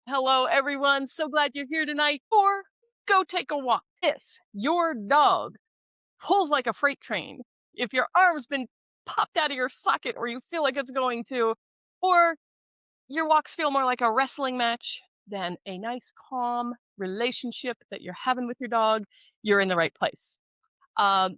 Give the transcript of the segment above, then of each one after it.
Hello, everyone. So glad you're here tonight for Go Take a Walk. If your dog pulls like a freight train, if your arm's been popped out of your socket or you feel like it's going to, or your walks feel more like a wrestling match than a nice, calm relationship that you're having with your dog, you're in the right place.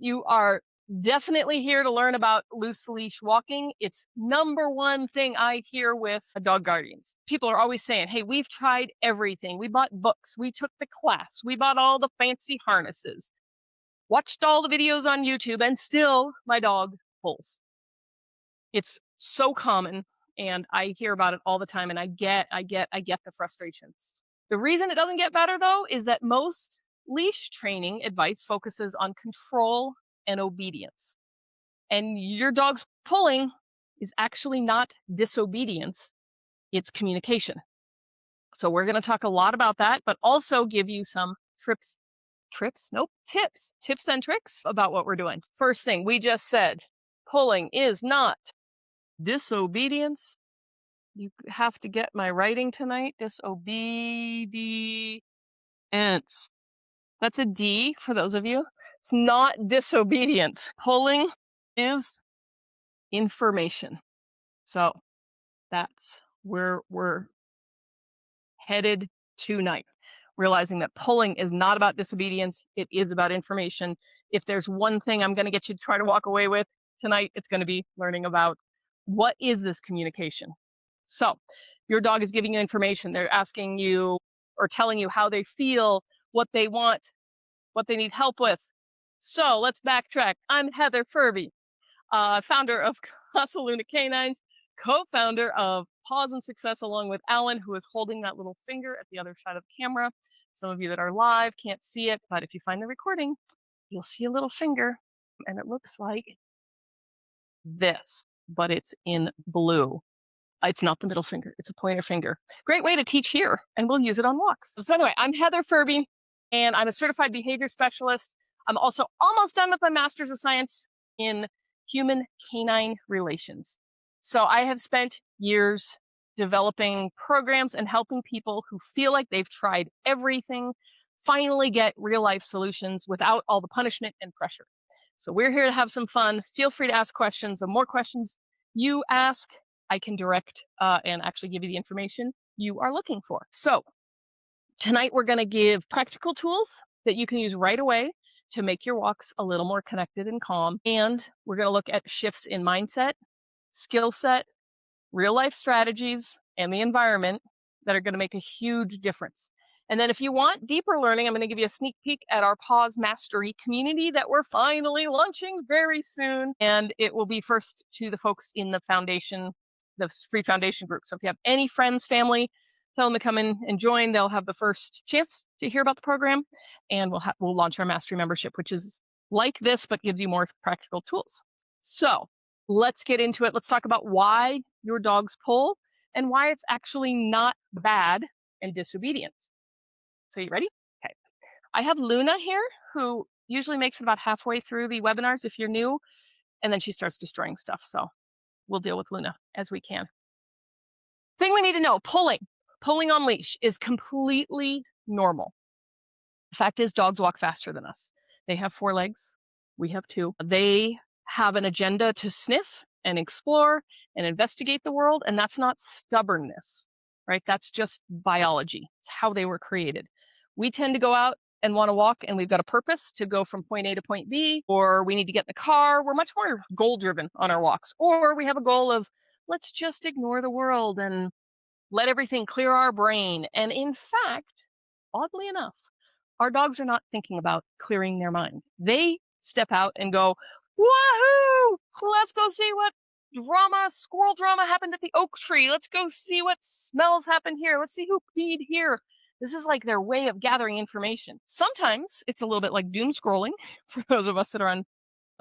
You are definitely here to learn about loose leash walking. It's number one thing I hear with dog guardians. People are always saying, hey, we've tried everything. We bought books, we took the class, we bought all the fancy harnesses, watched all the videos on YouTube, and still my dog pulls. It's so common and I hear about it all the time, and I get the frustration. The reason it doesn't get better though is that most leash training advice focuses on control and obedience. And your dog's pulling is actually not disobedience, it's communication. So we're going to talk a lot about that, but also give you some tips and tricks about what we're doing. First thing we just said, pulling is not disobedience. You have to get my writing tonight. Disobedience. That's a D for those of you. It's not disobedience. Pulling is information. So that's where we're headed tonight. Realizing that pulling is not about disobedience, it is about information. If there's one thing I'm going to get you to try to walk away with tonight, it's going to be learning about what is this communication. So your dog is giving you information. They're asking you or telling you how they feel, what they want, what they need help with. So let's backtrack. I'm Heather Furby, founder of Casa Luna Canines, co-founder of Paws and Success, along with Alan, who is holding that little finger at the other side of the camera. Some of you that are live can't see it, but if you find the recording, you'll see a little finger, and it looks like this, but it's in blue. It's not the middle finger, it's a pointer finger. Great way to teach here, and we'll use it on walks. So anyway, I'm Heather Furby, and I'm a certified behavior specialist. I'm also almost done with my master's of science in human canine relations. So I have spent years developing programs and helping people who feel like they've tried everything finally get real life solutions without all the punishment and pressure. So we're here to have some fun. Feel free to ask questions. The more questions you ask, I can direct and actually give you the information you are looking for. So tonight we're going to give practical tools that you can use right away to make your walks a little more connected and calm. And we're going to look at shifts in mindset, skill set, real life strategies, and the environment that are going to make a huge difference. And then if you want deeper learning, I'm going to give you a sneak peek at our Paws Mastery community that we're finally launching very soon. And it will be first to the folks in the foundation, the free foundation group. So if you have any friends, family, tell them to come in and join. They'll have the first chance to hear about the program. And we'll launch our Mastery membership, which is like this, but gives you more practical tools. So let's get into it. Let's talk about why your dogs pull and why it's actually not bad and disobedient. So you ready? Okay. I have Luna here, who usually makes it about halfway through the webinars if you're new, and then she starts destroying stuff. So we'll deal with Luna as we can. Thing we need to know, pulling on leash is completely normal. The fact is, dogs walk faster than us. They have 4 legs. We have 2. They have an agenda to sniff and explore and investigate the world, and that's not stubbornness, right? That's just biology. It's how they were created. We tend to go out and want to walk, and we've got a purpose to go from point A to point B, or we need to get in the car. We're much more goal-driven on our walks, or we have a goal of let's just ignore the world and let everything clear our brain. And in fact, oddly enough, our dogs are not thinking about clearing their mind. They step out and go, woohoo! Let's go see what squirrel drama happened at the oak tree. Let's go see what smells happened here. Let's see who peed here. This is like their way of gathering information. Sometimes it's a little bit like doom scrolling for those of us that are on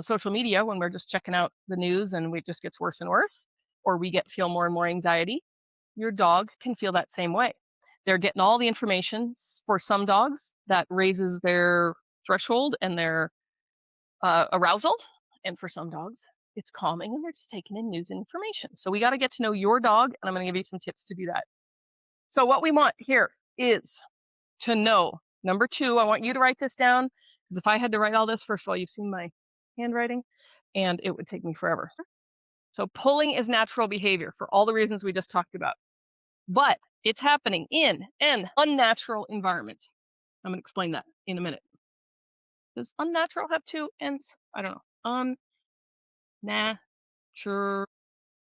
social media when we're just checking out the news and it just gets worse and worse, or we feel more and more anxiety. Your dog can feel that same way. They're getting all the information. For some dogs, that raises their threshold and their arousal. And for some dogs, it's calming and they're just taking in news and information. So we got to get to know your dog, and I'm going to give you some tips to do that. So what we want here is to know. Number two, I want you to write this down because if I had to write all this, first of all, you've seen my handwriting and it would take me forever. So pulling is natural behavior for all the reasons we just talked about, but it's happening in an unnatural environment. I'm going to explain that in a minute. Does unnatural have two ends? I don't know. Unnatural.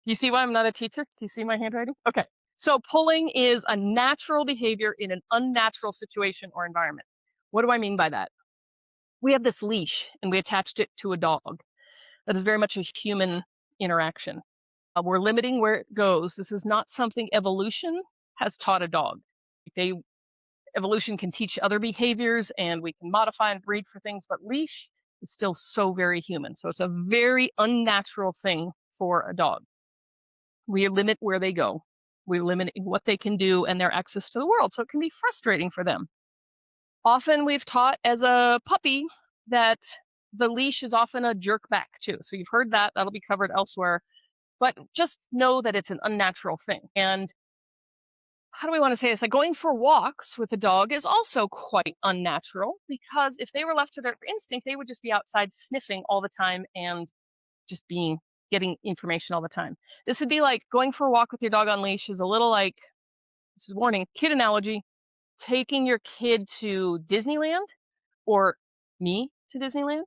You see why I'm not a teacher? Do you see my handwriting? Okay. So pulling is a natural behavior in an unnatural situation or environment. What do I mean by that? We have this leash and we attached it to a dog. That is very much a human interaction. We're limiting where it goes. This is not something evolution has taught a dog. They Evolution can teach other behaviors and we can modify and breed for things, but leash is still so very human. So it's a very unnatural thing for a dog. We limit where they go. We limit what they can do and their access to the world. So it can be frustrating for them. Often we've taught as a puppy that the leash is often a jerk back too. So you've heard that. That'll be covered elsewhere. But just know that it's an unnatural thing. And how do we want to say this? Like going for walks with a dog is also quite unnatural because if they were left to their instinct, they would just be outside sniffing all the time and just getting information all the time. This would be like going for a walk with your dog on leash is a little like, this is warning, kid analogy, taking your kid to Disneyland or me to Disneyland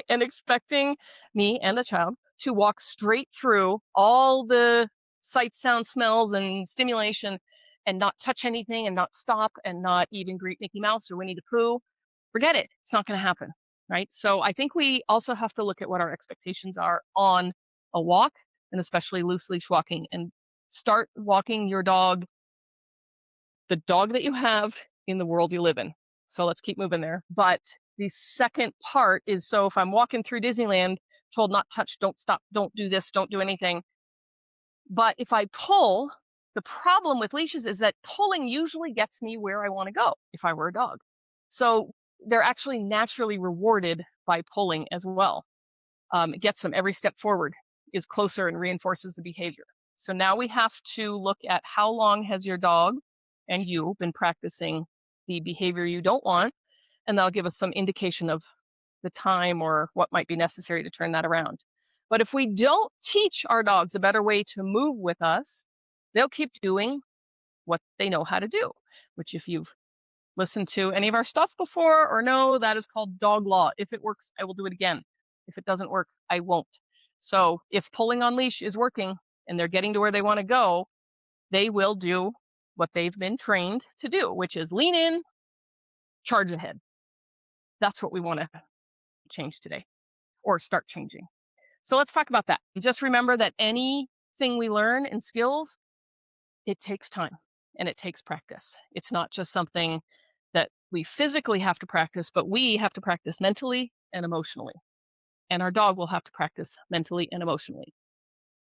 and expecting me and the child to walk straight through all the sights, sounds, smells, and stimulation and not touch anything and not stop and not even greet Mickey Mouse or Winnie the Pooh. Forget it. It's not going to happen. Right. So I think we also have to look at what our expectations are on a walk and especially loose leash walking and start walking your dog, the dog that you have in the world you live in. So let's keep moving there. But the second part is so if I'm walking through Disneyland, told not touch, don't stop, don't do this, don't do anything. But if I pull, the problem with leashes is that pulling usually gets me where I want to go if I were a dog. So they're actually naturally rewarded by pulling as well. It gets them every step forward, is closer and reinforces the behavior. So now we have to look at how long has your dog and you been practicing the behavior you don't want, and that'll give us some indication of the time or what might be necessary to turn that around. But if we don't teach our dogs a better way to move with us, they'll keep doing what they know how to do, which if you've listened to any of our stuff before or know, that is called dog law. If it works, I will do it again. If it doesn't work, I won't. So if pulling on leash is working and they're getting to where they want to go, they will do what they've been trained to do, which is lean in, charge ahead. That's what we want to change today or start changing. So let's talk about that. Just remember that anything we learn in skills, it takes time and it takes practice. It's not just something that we physically have to practice, but we have to practice mentally and emotionally. And our dog will have to practice mentally and emotionally.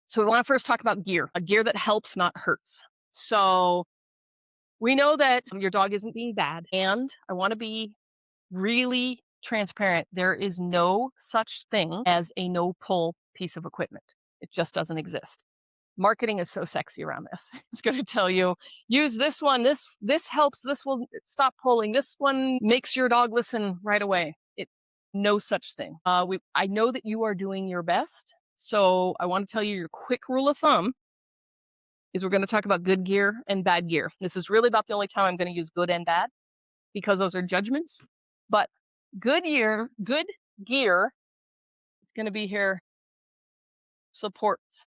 So we want to first talk about gear, a gear that helps, not hurts. So we know that your dog isn't being bad. And I want to be really transparent. There is no such thing as a no pull piece of equipment. It just doesn't exist. Marketing is so sexy around this. It's going to tell you, use this one. This helps. This will stop pulling. This one makes your dog listen right away. No such thing. I know that you are doing your best. So I want to tell you your quick rule of thumb is we're going to talk about good gear and bad gear. This is really about the only time I'm going to use good and bad because those are judgments. But good gear, it's going to be here, supports.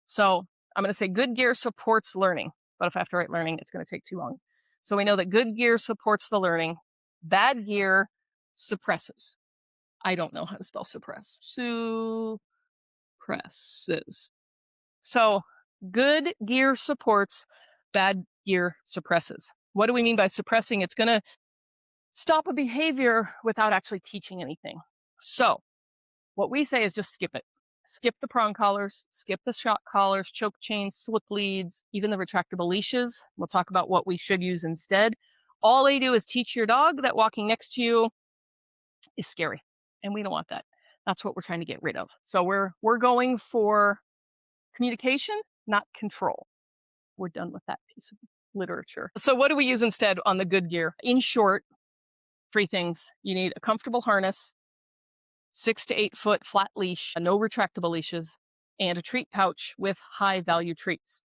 So I'm going to say good gear supports learning. But if I have to write learning, it's going to take too long. So we know that good gear supports the learning. Bad gear suppresses. I don't know how to spell suppress. Suppresses. So good gear supports, bad gear suppresses. What do we mean by suppressing? It's going to stop a behavior without actually teaching anything. So what we say is just skip it. Skip the prong collars, skip the shock collars, choke chains, slip leads, even the retractable leashes. We'll talk about what we should use instead. All they do is teach your dog that walking next to you is scary. And we don't want that. That's what we're trying to get rid of. So we're going for communication, not control. We're done with that piece of it. literature. So what do we use instead on the good gear? In short, 3 things. You need a comfortable harness, 6 to 8 foot flat leash, no retractable leashes, and a treat pouch with high value treats.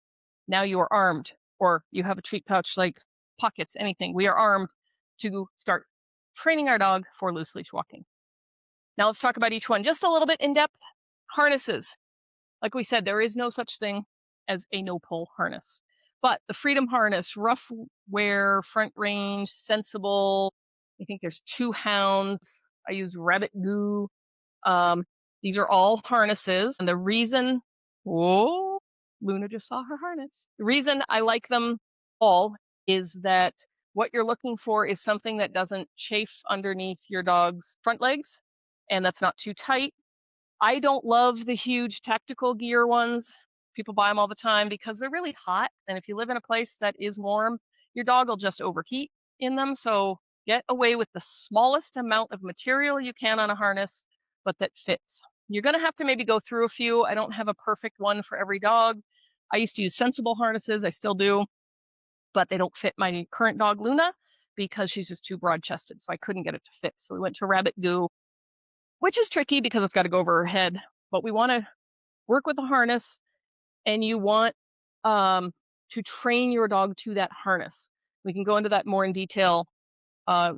Now you are armed, or you have a treat pouch like pockets, anything. We are armed to start training our dog for loose leash walking. Now let's talk about each one just a little bit in depth. Harnesses. Like we said, there is no such thing as a no pull harness. But the Freedom Harness, rough wear, front range, sensible. I think there's 2 hounds. I use rabbit goo. Um, these are all harnesses. And the reason, whoa, Luna just saw her harness. The reason I like them all is that what you're looking for is something that doesn't chafe underneath your dog's front legs and that's not too tight. I don't love the huge tactical gear ones. People buy them all the time because they're really hot. And if you live in a place that is warm, your dog will just overheat in them. So get away with the smallest amount of material you can on a harness, but that fits. You're going to have to maybe go through a few. I don't have a perfect one for every dog. I used to use sensible harnesses. I still do, but they don't fit my current dog, Luna, because she's just too broad chested. So I couldn't get it to fit. So we went to rabbit goo, which is tricky because it's got to go over her head. But we want to work with a harness and you want to train your dog to that harness. We can go into that more in detail uh,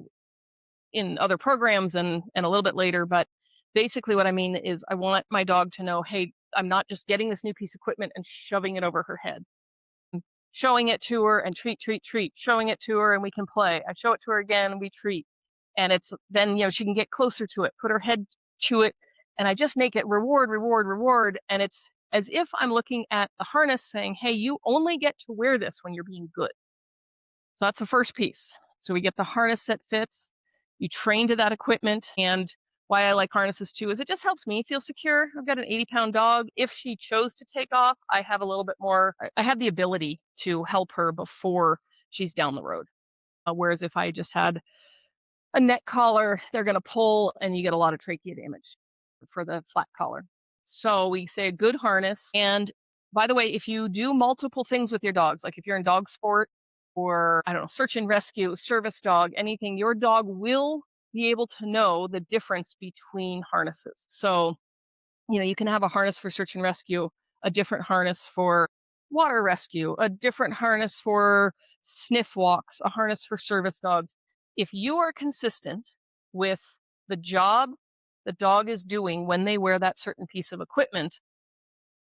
in other programs and a little bit later. But basically, what I mean is, I want my dog to know, hey, I'm not just getting this new piece of equipment and shoving it over her head. I'm showing it to her and treat, treat, treat, showing it to her and we can play. I show it to her again, we treat. And it's then, she can get closer to it, put her head to it. And I just make it reward, reward, reward. And it's as if I'm looking at the harness saying, hey, you only get to wear this when you're being good. So that's the first piece. So we get the harness that fits, you train to that equipment. And why I like harnesses too is it just helps me feel secure. I've got an 80-pound dog. If she chose to take off, I have a little bit more, I have the ability to help her before she's down the road. Whereas if I just had a neck collar, they're going to pull and you get a lot of trachea damage for the flat collar. So we say a good harness. And by the way, if you do multiple things with your dogs, like if you're in dog sport or, I don't know, search and rescue, service dog, anything, your dog will be able to know the difference between harnesses. So, you can have a harness for search and rescue, a different harness for water rescue, a different harness for sniff walks, a harness for service dogs. If you are consistent with the job the dog is doing when they wear that certain piece of equipment,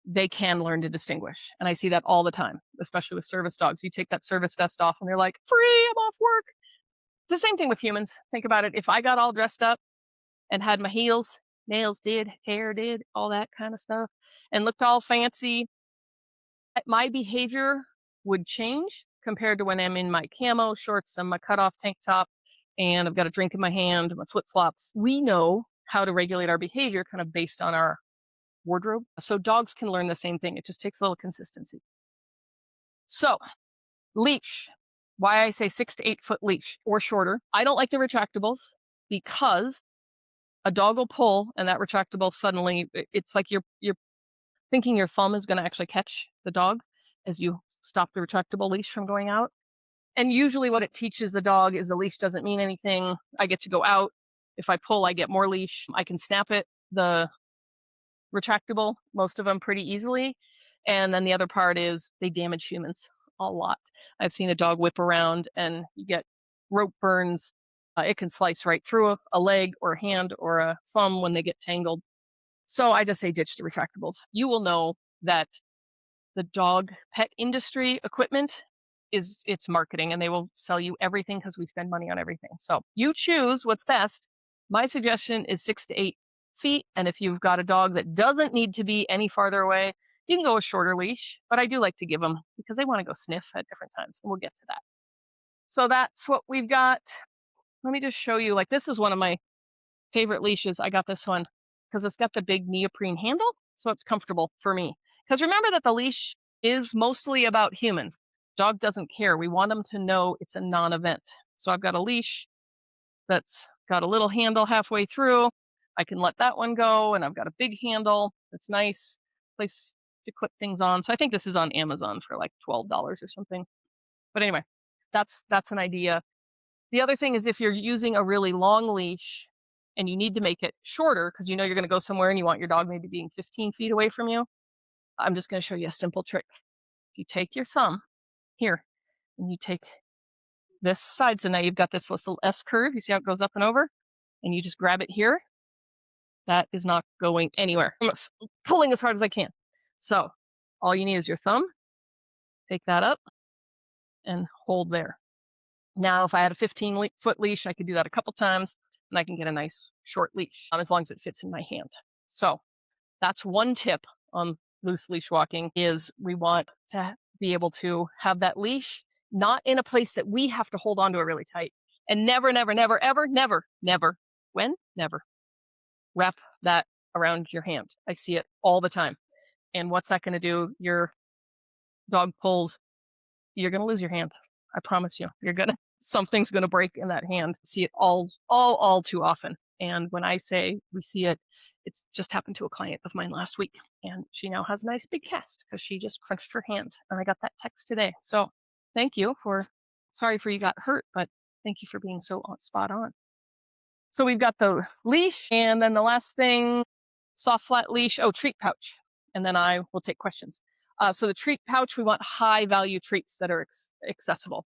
they can learn to distinguish. And I see that all the time, especially with service dogs. You take that service vest off and they're like, free, I'm off work. It's the same thing with humans. Think about it. If I got all dressed up and had my heels, nails did, hair did, all that kind of stuff, and looked all fancy, my behavior would change compared to when I'm in my camo shorts and my cutoff tank top and I've got a drink in my hand, my flip flops. We know how to regulate our behavior kind of based on our wardrobe. So dogs can learn the same thing. It just takes a little consistency. So, leash. Why I say 6 to 8 foot leash or shorter. I don't like the retractables because a dog will pull and that retractable suddenly, it's like you're thinking your thumb is going to actually catch the dog as you stop the retractable leash from going out. And usually what it teaches the dog is the leash doesn't mean anything. I get to go out. If I pull, I get more leash. I can snap it, the retractable, most of them pretty easily. And then the other part is they damage humans a lot. I've seen a dog whip around and you get rope burns. It can slice right through a leg or a hand or a thumb when they get tangled. So I just say ditch the retractables. You will know that the dog pet industry equipment is its marketing and they will sell you everything because we spend money on everything. So you choose what's best. My suggestion is 6 to 8 feet. And if you've got a dog that doesn't need to be any farther away, you can go a shorter leash, but I do like to give them because they want to go sniff at different times. And we'll get to that. So that's what we've got. Let me just show you, like, this is one of my favorite leashes. I got this one because it's got the big neoprene handle. So it's comfortable for me. Because remember that the leash is mostly about humans. Dog doesn't care. We want them to know it's a non-event. So I've got a leash that's got a little handle halfway through. I can let that one go. And I've got a big handle that's nice place to clip things on. So I think this is on Amazon for like $12 or something. But anyway, that's an idea. The other thing is if you're using a really long leash and you need to make it shorter because you know you're going to go somewhere and you want your dog maybe being 15 feet away from you, I'm just going to show you a simple trick. You take your thumb here and you take this side. So now you've got this little S curve. You see how it goes up and over? And you just grab it here. That is not going anywhere. I'm pulling as hard as I can. So all you need is your thumb. Take that up and hold there. Now, if I had a 15-foot leash, I could do that a couple times and I can get a nice short leash as long as it fits in my hand. So that's one tip on loose leash walking is we want to be able to have that leash not in a place that we have to hold onto it really tight. And never, never, never, ever, never, never, when? Never. Wrap that around your hand. I see it all the time. And what's that going to do? Your dog pulls, you're going to lose your hand. I promise you. Something's going to break in that hand. See it all too often. And when I say we see it, it's just happened to a client of mine last week. And she now has a nice big cast because she just crunched her hand. And I got that text today. So thank you sorry for you got hurt, but thank you for being so spot on. So we've got the leash, and then the last thing, soft flat leash. Oh, treat pouch. And then I will take questions. So the treat pouch, we want high value treats that are accessible.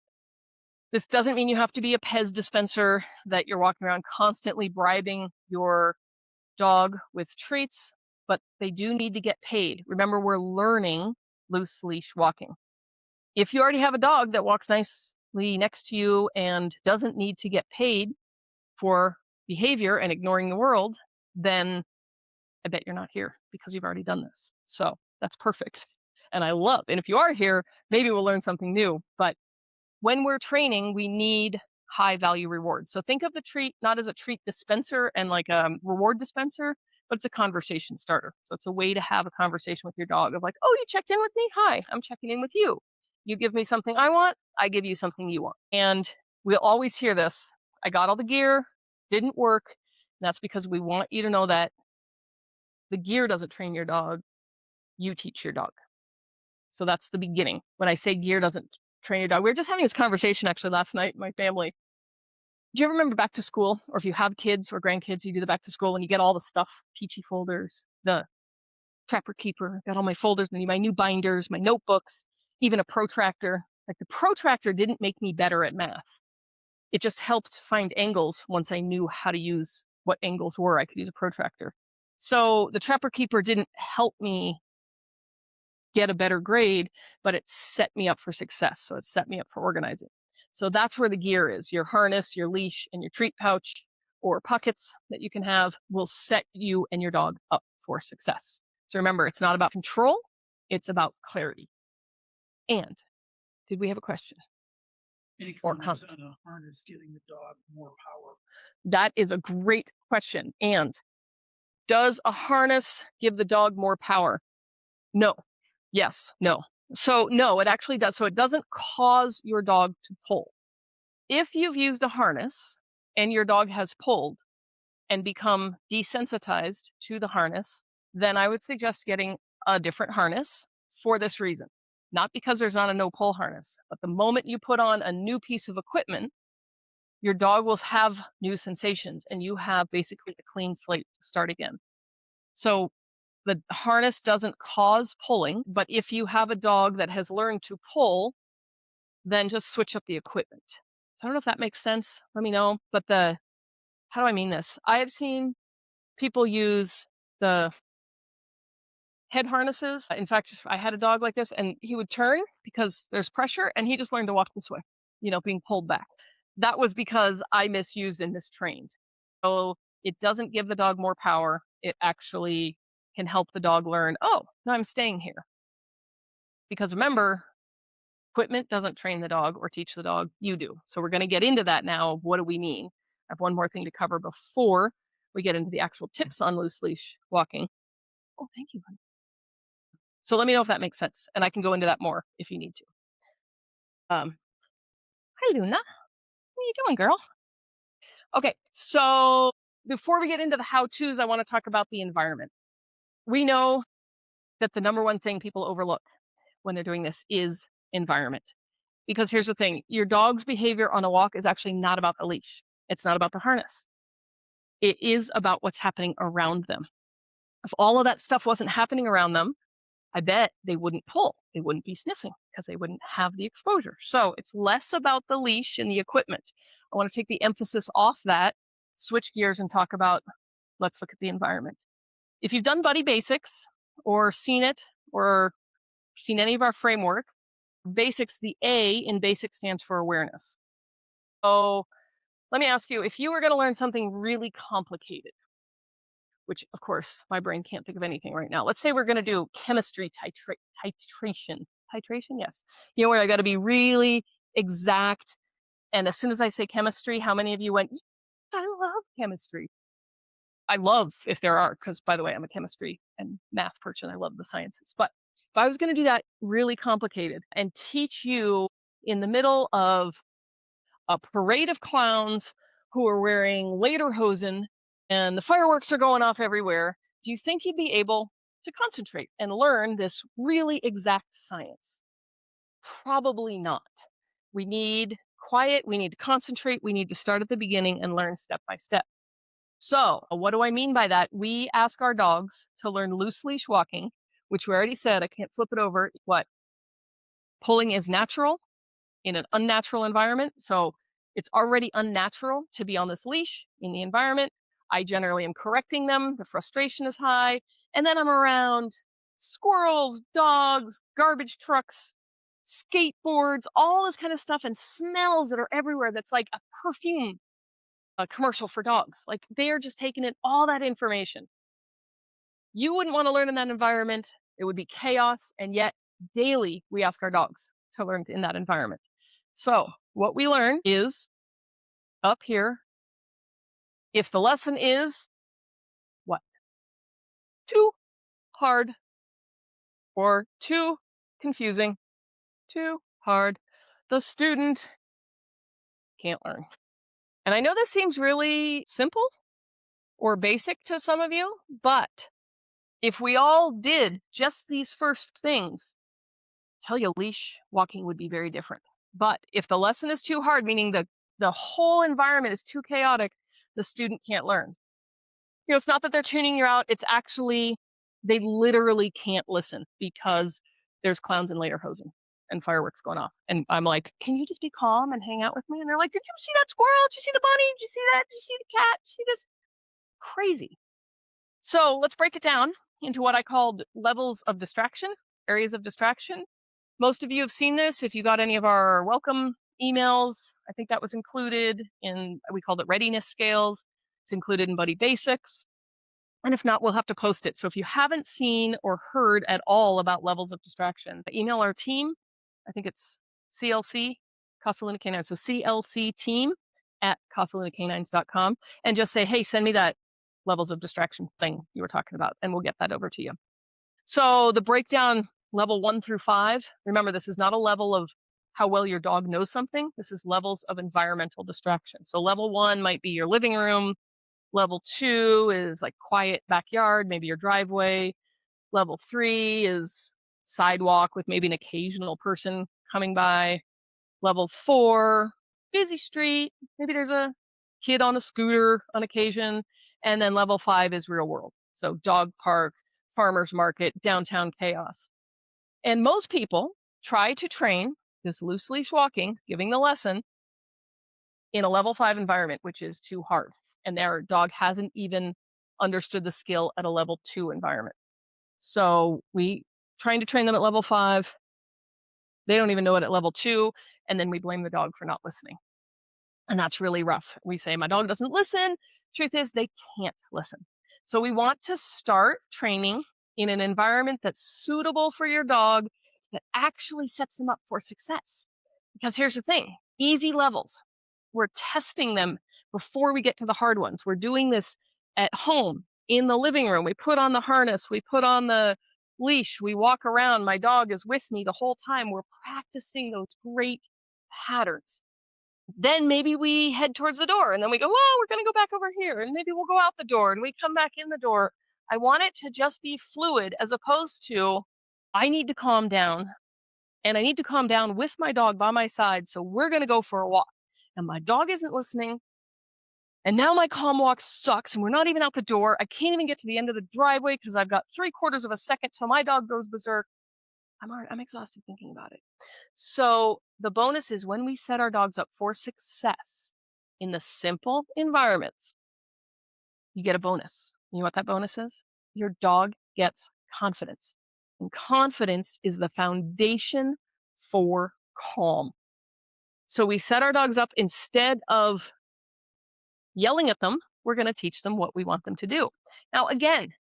This doesn't mean you have to be a Pez dispenser that you're walking around constantly bribing your dog with treats, but they do need to get paid. Remember, we're learning loose leash walking. If you already have a dog that walks nicely next to you and doesn't need to get paid for behavior and ignoring the world, then I bet you're not here because you've already done this. So that's perfect. And if you are here, maybe we'll learn something new. But when we're training, we need high value rewards. So think of the treat not as a treat dispenser and like a reward dispenser, but it's a conversation starter. So it's a way to have a conversation with your dog of like, oh, you checked in with me? Hi, I'm checking in with you. You give me something I want, I give you something you want. And we'll always hear this. I got all the gear, didn't work. And that's because we want you to know that the gear doesn't train your dog, you teach your dog. So that's the beginning. When I say gear doesn't train your dog, we were just having this conversation actually last night, my family. Do you ever remember back to school? Or if you have kids or grandkids, you do the back to school and you get all the stuff, peachy folders, the Trapper Keeper, got all my folders, and my new binders, my notebooks, even a protractor. Like the protractor didn't make me better at math. It just helped find angles once I knew how to use what angles were. I could use a protractor. So the Trapper Keeper didn't help me get a better grade, but it set me up for success. So it set me up for organizing. So that's where the gear is. Your harness, your leash, and your treat pouch or pockets that you can have will set you and your dog up for success. So remember, it's not about control, it's about clarity. And did we have a question? Any comments on a harness giving the dog more power? That is a great question. And does a harness give the dog more power? No. Yes. No. So no, it actually does. So it doesn't cause your dog to pull. If you've used a harness and your dog has pulled and become desensitized to the harness, then I would suggest getting a different harness for this reason. Not because there's not a no pull harness, but the moment you put on a new piece of equipment, your dog will have new sensations and you have basically a clean slate to start again. So the harness doesn't cause pulling, but if you have a dog that has learned to pull, then just switch up the equipment. So I don't know if that makes sense. Let me know. But how do I mean this? I have seen people use the head harnesses. In fact, I had a dog like this and he would turn because there's pressure and he just learned to walk this way, being pulled back. That was because I misused and mistrained. So it doesn't give the dog more power. It actually can help the dog learn, oh, no, I'm staying here. Because remember, equipment doesn't train the dog or teach the dog, you do. So we're going to get into that now. What do we mean? I have one more thing to cover before we get into the actual tips on loose leash walking. Oh, thank you. So let me know if that makes sense. And I can go into that more if you need to. Hi, Luna. What are you doing, girl? Okay, so before we get into the how-tos, I want to talk about the environment. We know that the number one thing people overlook when they're doing this is environment. Because here's the thing, your dog's behavior on a walk is actually not about the leash. It's not about the harness. It is about what's happening around them. If all of that stuff wasn't happening around them, I bet they wouldn't pull. They wouldn't be sniffing because they wouldn't have the exposure. So it's less about the leash and the equipment. I want to take the emphasis off that, switch gears and talk about, let's look at the environment. If you've done Buddy Basics or seen it or seen any of our framework, basics, the A in basic stands for awareness. So let me ask you, if you were going to learn something really complicated, which of course my brain can't think of anything right now. Let's say we're going to do chemistry titration. Titration, yes. You know, where I got to be really exact. And as soon as I say chemistry, how many of you went, "Yes, I love chemistry"? I love if there are, because by the way, I'm a chemistry and math person. I love the sciences. But if I was going to do that really complicated and teach you in the middle of a parade of clowns who are wearing lederhosen and the fireworks are going off everywhere, do you think you'd be able to concentrate and learn this really exact science? Probably not. We need quiet, we need to concentrate, we need to start at the beginning and learn step by step. So, what do I mean by that? We ask our dogs to learn loose leash walking, which we already said, I can't flip it over. What? Pulling is natural in an unnatural environment. So it's already unnatural to be on this leash in the environment. I generally am correcting them. The frustration is high. And then I'm around squirrels, dogs, garbage trucks, skateboards, all this kind of stuff, and smells that are everywhere. That's like a perfume a commercial for dogs. Like they are just taking in all that information. You wouldn't want to learn in that environment. It would be chaos. And yet, daily, we ask our dogs to learn in that environment. So, what we learn is up here, if the lesson is what? Too hard or too confusing, too hard, the student can't learn. And I know this seems really simple or basic to some of you, but if we all did just these first things, tell you leash walking would be very different. But if the lesson is too hard, meaning the whole environment is too chaotic, the student can't learn. You know, it's not that they're tuning you out. It's actually, they literally can't listen because there's clowns in lederhosen and fireworks going off. And I'm like, can you just be calm and hang out with me? And they're like, did you see that squirrel? Did you see the bunny? Did you see that? Did you see the cat? Did you see this? Crazy. So let's break it down into what I called levels of distraction, areas of distraction. Most of you have seen this. If you got any of our welcome emails, I think that was included in, we called it readiness scales. It's included in Buddy Basics. And if not, we'll have to post it. So if you haven't seen or heard at all about levels of distraction, email our team. I think it's CLC, Casaluna Canines. So CLC team at casalunacanines.com and just say, hey, send me that levels of distraction thing you were talking about, and we'll get that over to you. So the breakdown level 1 through 5, remember, this is not a level of how well your dog knows something. This is levels of environmental distraction. So level 1 might be your living room. Level 2 is like quiet backyard, maybe your driveway. Level 3 is sidewalk with maybe an occasional person coming by. Level 4, busy street. Maybe there's a kid on a scooter on occasion. And then level 5 is real world. So dog park, farmer's market, downtown chaos. And most people try to train this loose leash walking, giving the lesson, in a level 5 environment, which is too hard. And their dog hasn't even understood the skill at a level 2 environment. So we trying to train them at level 5. They don't even know it at level 2. And then we blame the dog for not listening. And that's really rough. We say, my dog doesn't listen. Truth is, they can't listen. So we want to start training in an environment that's suitable for your dog, that actually sets them up for success. Because here's the thing, easy levels, we're testing them before we get to the hard ones. We're doing this at home, in the living room. We put on the harness, we put on the leash, we walk around. My dog is with me the whole time. We're practicing those great patterns. Then maybe we head towards the door and then we go, well, we're going to go back over here. And maybe we'll go out the door and we come back in the door. I want it to just be fluid as opposed to, I need to calm down and I need to calm down with my dog by my side. So we're going to go for a walk. And my dog isn't listening. And now my calm walk sucks. And we're not even out the door. I can't even get to the end of the driveway because I've got 3/4 of a second till my dog goes berserk. I'm exhausted thinking about it. So the bonus is when we set our dogs up for success in the simple environments, you get a bonus. You know what that bonus is? Your dog gets confidence. And confidence is the foundation for calm. So we set our dogs up instead of yelling at them, we're going to teach them what we want them to do. Now, again,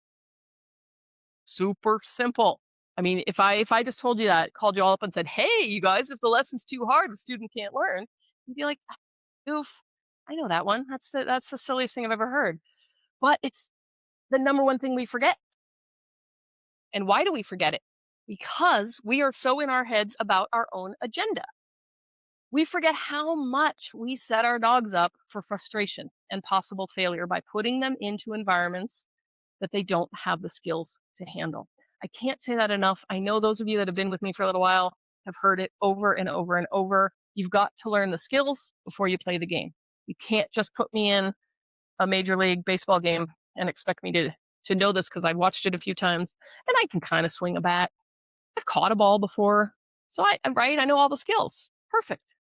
super simple. I mean, if I just told you that, called you all up and said, "Hey, you guys, if the lesson's too hard, the student can't learn," you'd be like, "Oof, I know that one. That's the silliest thing I've ever heard." But it's the number one thing we forget. And why do we forget it? Because we are so in our heads about our own agenda. We forget how much we set our dogs up for frustration and possible failure by putting them into environments that they don't have the skills to handle. I can't say that enough. I know those of you that have been with me for a little while have heard it over and over and over. You've got to learn the skills before you play the game. You can't just put me in a major league baseball game and expect me to know this because I've watched it a few times and I can kind of swing a bat. I've caught a ball before. So I know all the skills. Perfect.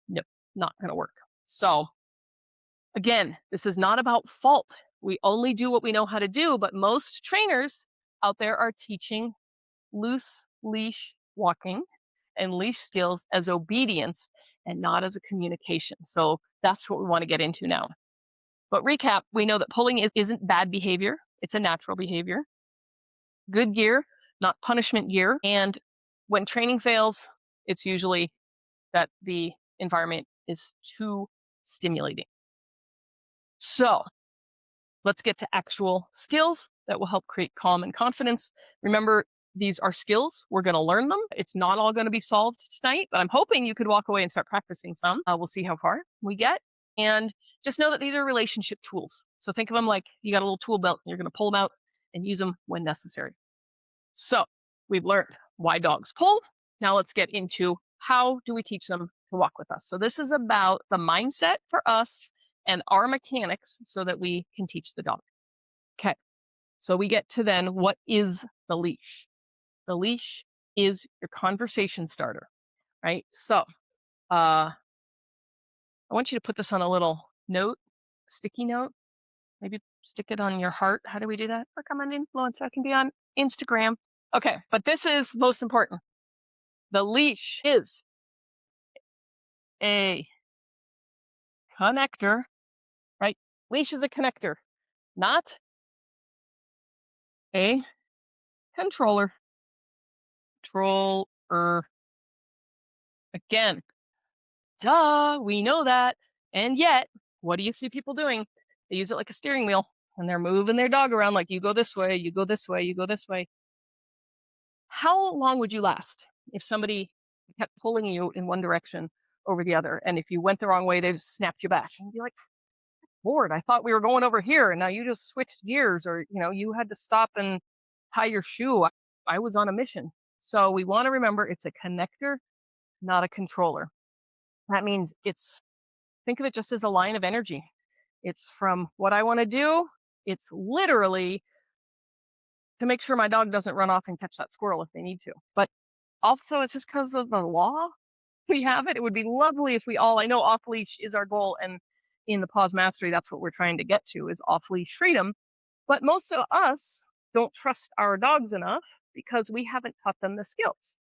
Nope, not going to work. So again, this is not about fault. We only do what we know how to do, but most trainers out there are teaching loose leash walking and leash skills as obedience and not as a communication. So that's what we want to get into now. But recap, we know that pulling isn't bad behavior. It's a natural behavior. Good gear, not punishment gear. And when training fails, it's usually that the environment is too stimulating. So let's get to actual skills that will help create calm and confidence. Remember, these are skills. We're going to learn them. It's not all going to be solved tonight, but I'm hoping you could walk away and start practicing some. We'll see how far we get. And just know that these are relationship tools. So think of them like you got a little tool belt and you're going to pull them out and use them when necessary. So we've learned why dogs pull. Now let's get into how do we teach them to walk with us. So this is about the mindset for us and our mechanics so that we can teach the dog. Okay. So we get to then what is the leash? The leash is your conversation starter, right? So I want you to put this on a little note, sticky note. Maybe stick it on your heart. How do we do that? Look, I'm an influencer. I can be on Instagram. Okay, but this is most important. The leash is a connector, right? Leash is a connector, not a controller. Controller. Again, duh, we know that. And yet, what do you see people doing? They use it like a steering wheel and they're moving their dog around like you go this way, you go this way, you go this way. How long would you last if somebody kept pulling you in one direction over the other? And if you went the wrong way, they just snapped you back. And you'd be like, Lord, I thought we were going over here. And now you just switched gears or, you had to stop and tie your shoe. I was on a mission. So we want to remember it's a connector, not a controller. That means think of it just as a line of energy. It's from what I want to do. It's literally to make sure my dog doesn't run off and catch that squirrel if they need to. But also, it's just because of the law we have it. It would be lovely if I know off leash is our goal. And in the pause mastery, that's what we're trying to get to is off leash freedom. But most of us don't trust our dogs enough because we haven't taught them the skills.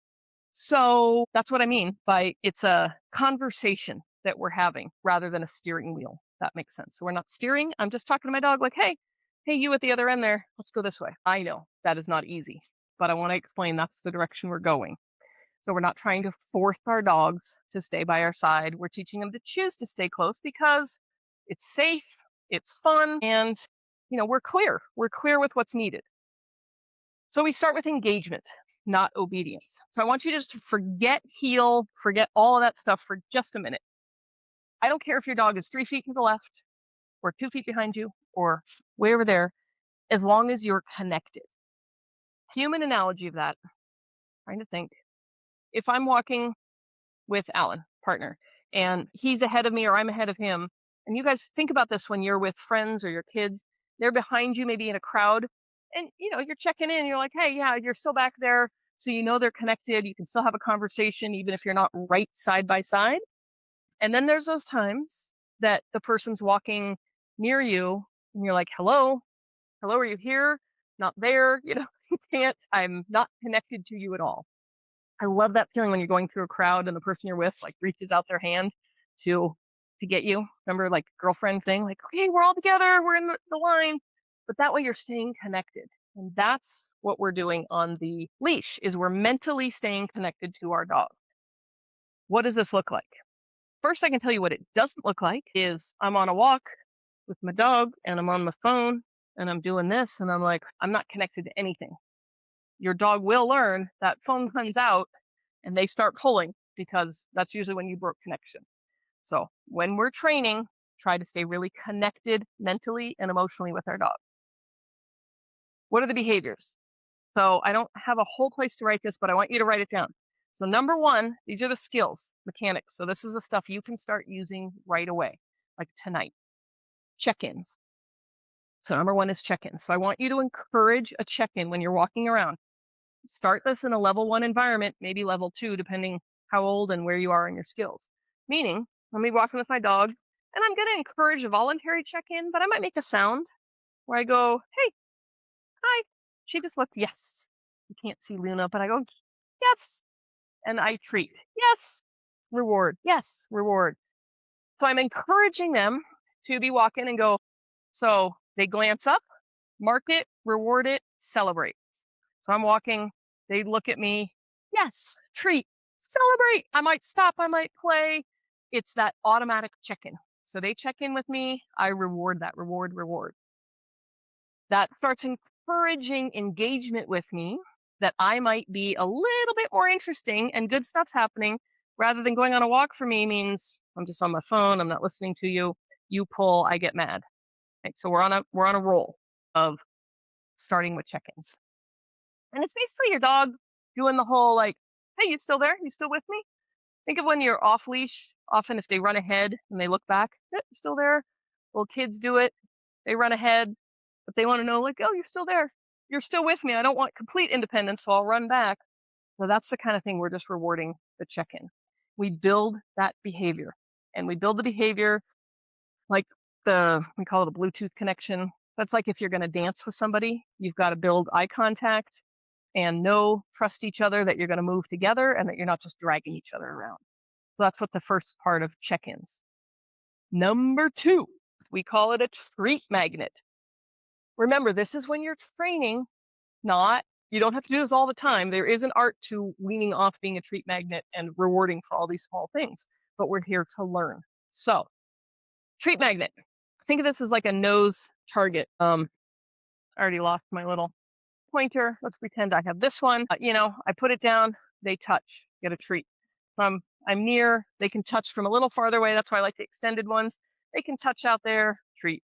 So that's what I mean by it's a conversation that we're having rather than a steering wheel. That makes sense. So we're not steering. I'm just talking to my dog like, hey, you at the other end there, let's go this way. I know that is not easy, but I want to explain that's the direction we're going. So we're not trying to force our dogs to stay by our side. We're teaching them to choose to stay close because it's safe, it's fun, and we're clear. We're clear with what's needed. So we start with engagement, not obedience. So I want you to just forget all of that stuff for just a minute. I don't care if your dog is 3 feet to the left or 2 feet behind you or way over there, as long as you're connected. Human analogy of that, trying to think. if I'm walking with Alan, partner, and he's ahead of me or I'm ahead of him, and you guys think about this when you're with friends or your kids, they're behind you, maybe in a crowd, and you're checking in. You're like, hey, yeah, you're still back there, so they're connected. You can still have a conversation even if you're not right side by side. And then there's those times that the person's walking near you, and you're like, hello, hello, are you here? Not there. You can't. I'm not connected to you at all. I love that feeling when you're going through a crowd and the person you're with like reaches out their hand to get you. Remember, like, girlfriend thing, like, okay, we're all together, we're in the line. But that way you're staying connected. And that's what we're doing on the leash is we're mentally staying connected to our dog. What does this look like? First, I can tell you what it doesn't look like is I'm on a walk with my dog and I'm on my phone and I'm doing this and I'm like, I'm not connected to anything. Your dog will learn that phone comes out and they start pulling because that's usually when you broke connection. So when we're training, try to stay really connected mentally and emotionally with our dog. What are the behaviors? So I don't have a whole place to write this, but I want you to write it down. So number one, these are the skills, mechanics. So this is the stuff you can start using right away, like tonight. Check-ins. So number one is check-ins. So I want you to encourage a check-in when you're walking around. Start this in a level 1 environment, maybe level 2, depending how old and where you are in your skills. Meaning, I'm be walking with my dog, and I'm going to encourage a voluntary check-in, but I might make a sound where I go, hey, hi. She just looked, yes. You can't see Luna, but I go, yes. And I treat, yes. Reward, yes. Reward. So I'm encouraging them to be walking and go, so they glance up, mark it, reward it, celebrate. So I'm walking, they look at me, yes, treat, celebrate. I might stop, I might play. It's that automatic check in. So they check in with me, I reward that, reward. That starts encouraging engagement with me that I might be a little bit more interesting and good stuff's happening rather than going on a walk for me means I'm just on my phone, I'm not listening to you, you pull, I get mad. Right? So we're on a roll of starting with check-ins. And it's basically your dog doing the whole like, hey, you still there? You still with me? Think of when you're off leash. Often, if they run ahead and they look back, you still there? Little kids do it. They run ahead, but they want to know, like, oh, you're still there. You're still with me. I don't want complete independence, so I'll run back. So that's the kind of thing we're just rewarding the check in. We build that behavior, and we build the behavior like we call it a Bluetooth connection. That's like if you're going to dance with somebody, you've got to build eye contact and trust each other that you're going to move together and that you're not just dragging each other around. So that's what the first part of check-ins. Number 2, we call it a treat magnet. Remember, this is when you're training, you don't have to do this all the time. There is an art to weaning off being a treat magnet and rewarding for all these small things, but we're here to learn. So, treat magnet. Think of this as like a nose target. I already lost my little pointer. Let's pretend I have this one. I put it down, they touch, get a treat. I'm near, they can touch from a little farther away. That's why I like the extended ones. They can touch out there, treat.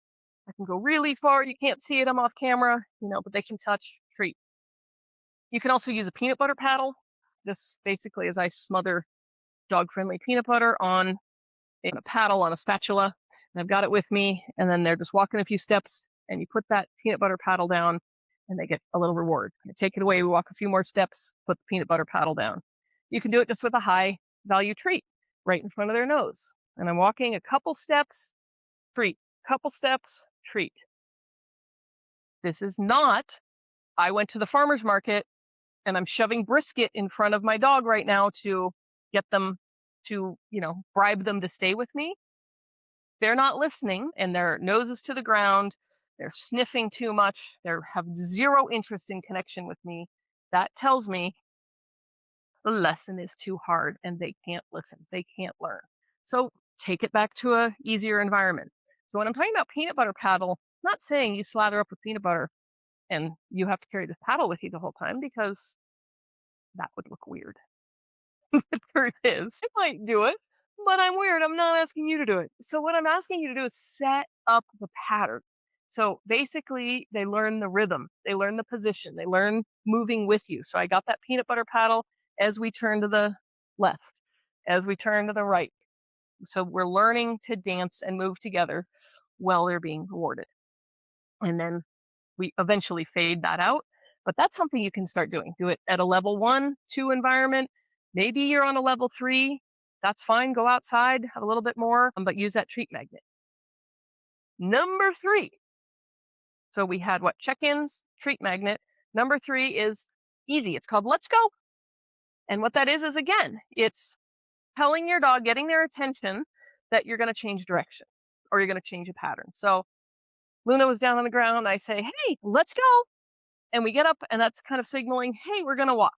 I can go really far. You can't see it. I'm off camera, but they can touch, treat. You can also use a peanut butter paddle. This basically is I smother dog-friendly peanut butter on a paddle on a spatula. And I've got it with me. And then they're just walking a few steps and you put that peanut butter paddle down and they get a little reward. You take it away, we walk a few more steps, put the peanut butter paddle down. You can do it just with a high value treat right in front of their nose. And I'm walking a couple steps, treat, couple steps, treat. This is not, I went to the farmer's market and I'm shoving brisket in front of my dog right now to get them to, bribe them to stay with me. They're not listening and their nose is to the ground. They're sniffing too much. They have zero interest in connection with me. That tells me the lesson is too hard and they can't listen. They can't learn. So take it back to a easier environment. So when I'm talking about peanut butter paddle, I'm not saying you slather up with peanut butter and you have to carry this paddle with you the whole time because that would look weird. The truth is, I might do it, but I'm weird. I'm not asking you to do it. So what I'm asking you to do is set up the pattern. So basically, they learn the rhythm, they learn the position, they learn moving with you. So I got that peanut butter paddle. as we turn to the left, as we turn to the right. So we're learning to dance and move together while they're being rewarded. And then we eventually fade that out. But that's something you can start doing. Do it at a level 1, 2 environment. Maybe you're on a level 3. That's fine. Go outside, have a little bit more, but use that treat magnet. Number 3. So we had what? Check-ins, treat magnet. Number 3 is easy. It's called let's go. And what that is again, it's telling your dog, getting their attention that you're going to change direction or you're going to change a pattern. So Luna was down on the ground. I say, hey, let's go. And we get up, and that's kind of signaling, hey, we're going to walk.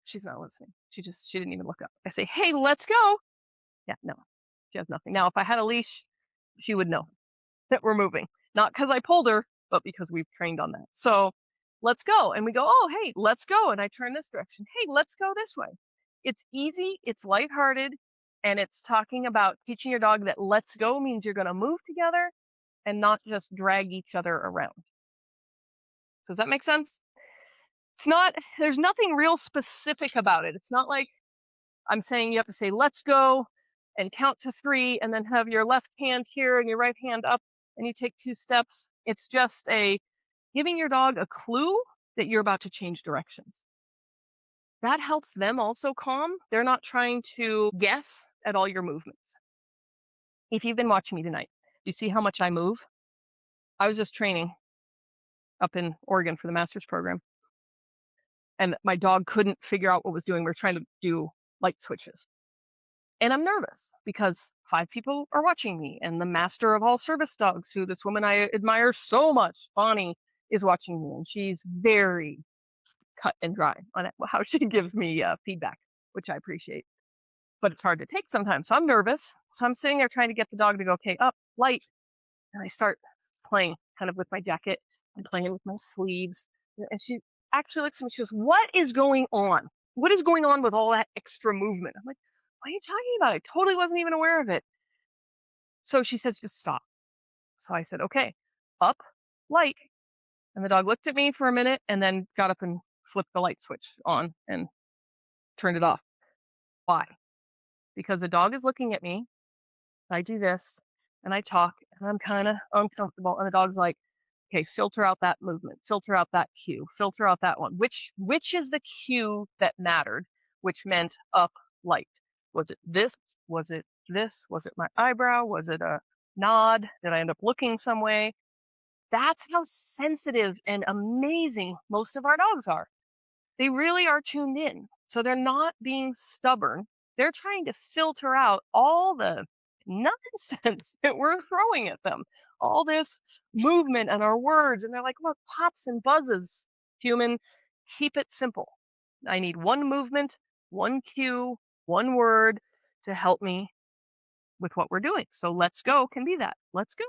She's not listening. She didn't even look up. I say, hey, let's go. Yeah, no, she has nothing. Now, if I had a leash, she would know that we're moving. Not because I pulled her, but because we've trained on that. So let's go. And we go, oh, hey, let's go. And I turn this direction. Hey, let's go this way. It's easy, it's lighthearted, and it's talking about teaching your dog that let's go means you're going to move together and not just drag each other around. So does that make sense? It's not, there's nothing real specific about it. It's not like I'm saying you have to say, let's go and count to 3 and then have your left hand here and your right hand up and you take 2 steps. It's just giving your dog a clue that you're about to change directions. That helps them also calm. They're not trying to guess at all your movements. If you've been watching me tonight, you see how much I move? I was just training up in Oregon for the master's program, and my dog couldn't figure out what was doing. We were trying to do light switches. And I'm nervous because 5 people are watching me, and the master of all service dogs, who this woman I admire so much, Bonnie, is watching me, and she's very cut and dry on how she gives me feedback, which I appreciate. But it's hard to take sometimes. So I'm nervous. So I'm sitting there trying to get the dog to go, okay, up, light. And I start playing kind of with my jacket and playing with my sleeves. And she actually looks at me, she goes, what is going on? What is going on with all that extra movement? I'm like, what are you talking about? I totally wasn't even aware of it. So she says, just stop. So I said, okay, up, light. And the dog looked at me for a minute and then got up and flipped the light switch on and turned it off. Why? Because the dog is looking at me. I do this and I talk and I'm kind of uncomfortable. And the dog's like, okay, filter out that movement, filter out that cue, filter out that one. Which is the cue that mattered, which meant up, light? Was it this? Was it this? Was it my eyebrow? Was it a nod? Did I end up looking some way? That's how sensitive and amazing most of our dogs are. They really are tuned in. So they're not being stubborn. They're trying to filter out all the nonsense that we're throwing at them, all this movement and our words. And they're like, look, pops and buzzes. Human, keep it simple. I need one movement, one cue, one word to help me with what we're doing. So let's go can be that. Let's go.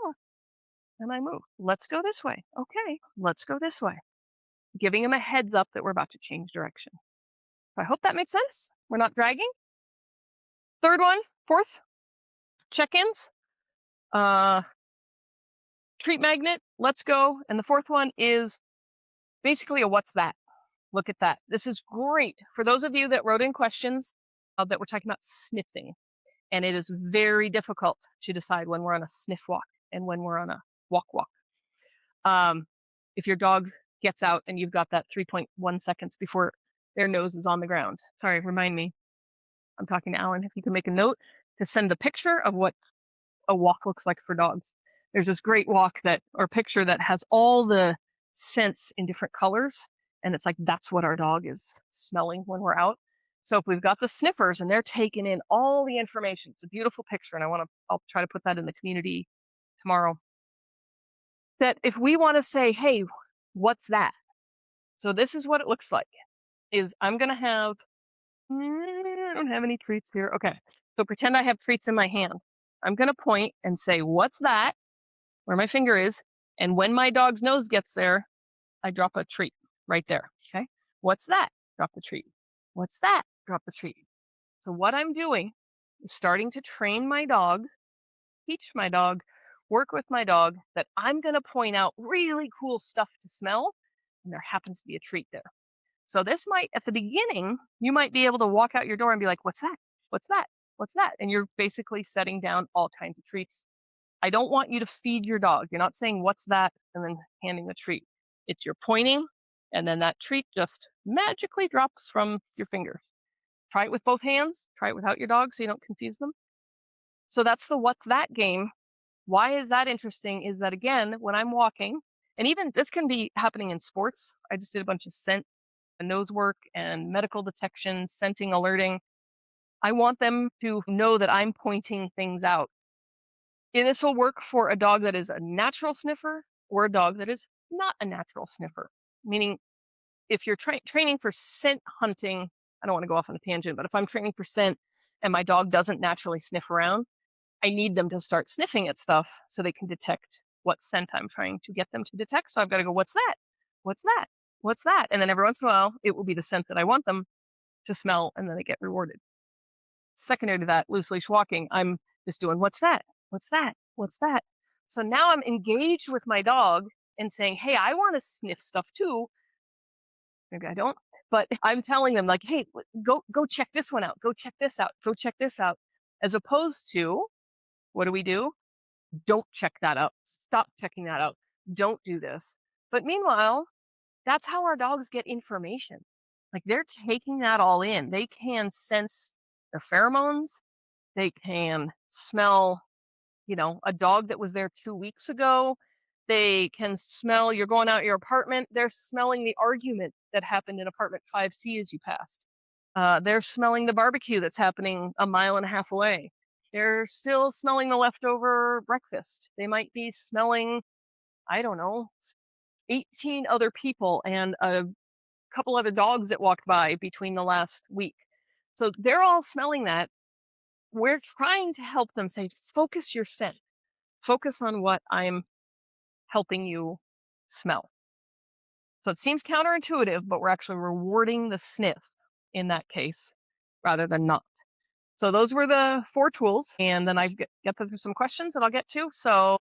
And I move. Let's go this way. Okay, let's go this way. Giving them a heads up that we're about to change direction. I hope that makes sense. We're not dragging. Third one, fourth, check-ins, treat magnet, let's go. And the fourth one is basically a what's that? Look at that. This is great for those of you that wrote in questions that we're talking about sniffing. And it is very difficult to decide when we're on a sniff walk and when we're on a walk. If your dog gets out and you've got that 3.1 seconds before their nose is on the ground. Sorry, remind me. I'm talking to Alan. If you can make a note to send the picture of what a walk looks like for dogs. There's this great walk or picture that has all the scents in different colors. And it's like, that's what our dog is smelling when we're out. So if we've got the sniffers and they're taking in all the information, it's a beautiful picture. And I'll try to put that in the community tomorrow. That if we want to say, hey, what's that? So this is what it looks like, is I'm going to have, I don't have any treats here. Okay. So pretend I have treats in my hand. I'm going to point and say, what's that? Where my finger is. And when my dog's nose gets there, I drop a treat right there. Okay. What's that? Drop the treat. What's that? Drop the treat. So what I'm doing is starting to train my dog, teach my dog, work with my dog that I'm going to point out really cool stuff to smell. And there happens to be a treat there. So this might, at the beginning, you might be able to walk out your door and be like, "What's that? What's that? What's that?" And you're basically setting down all kinds of treats. I don't want you to feed your dog. You're not saying, "What's that?" and then handing the treat. It's you're pointing, and then that treat just magically drops from your fingers. Try it with both hands. Try it without your dog so you don't confuse them. So that's the what's that game. Why is that interesting? Is that again, when I'm walking, and even this can be happening in sports. I just did a bunch of scent and nose work and medical detection, scenting, alerting. I want them to know that I'm pointing things out. And this will work for a dog that is a natural sniffer or a dog that is not a natural sniffer. Meaning, if you're training for scent hunting, I don't want to go off on a tangent, but if I'm training for scent and my dog doesn't naturally sniff around, I need them to start sniffing at stuff so they can detect what scent I'm trying to get them to detect. So I've got to go, "What's that? What's that? What's that?" And then every once in a while, it will be the scent that I want them to smell, and then they get rewarded. Secondary to that, loose leash walking, I'm just doing, "What's that? What's that? What's that?" So now I'm engaged with my dog and saying, "Hey, I want to sniff stuff too." Maybe I don't, but I'm telling them like, "Hey, go check this one out. Go check this out. Go check this out." As opposed to, what do? Don't check that out. Stop checking that out. Don't do this. But meanwhile, that's how our dogs get information. Like they're taking that all in. They can sense the pheromones. They can smell, a dog that was there 2 weeks ago. They can smell you're going out your apartment. They're smelling the argument that happened in apartment 5C as you passed. They're smelling the barbecue that's happening a mile and a half away. They're still smelling the leftover breakfast. They might be smelling, I don't know, 18 other people and a couple other dogs that walked by between the last week. So they're all smelling that. We're trying to help them say, focus your scent, focus on what I'm helping you smell. So it seems counterintuitive, but we're actually rewarding the sniff in that case rather than not. So those were the 4 tools, and then I get through some questions that I'll get to. So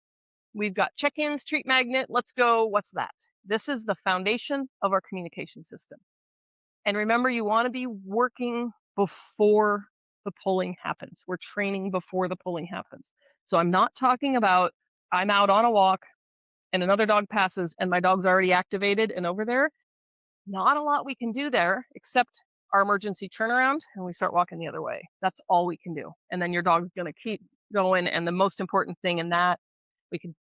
we've got check-ins, treat magnet. Let's go. What's that? This is the foundation of our communication system. And remember, you want to be working before the pulling happens. We're training before the pulling happens. So I'm not talking about I'm out on a walk and another dog passes and my dog's already activated and over there. Not a lot we can do there except our emergency turnaround and we start walking the other way. That's all we can do. And then your dog's going to keep going. And the most important thing in that, we can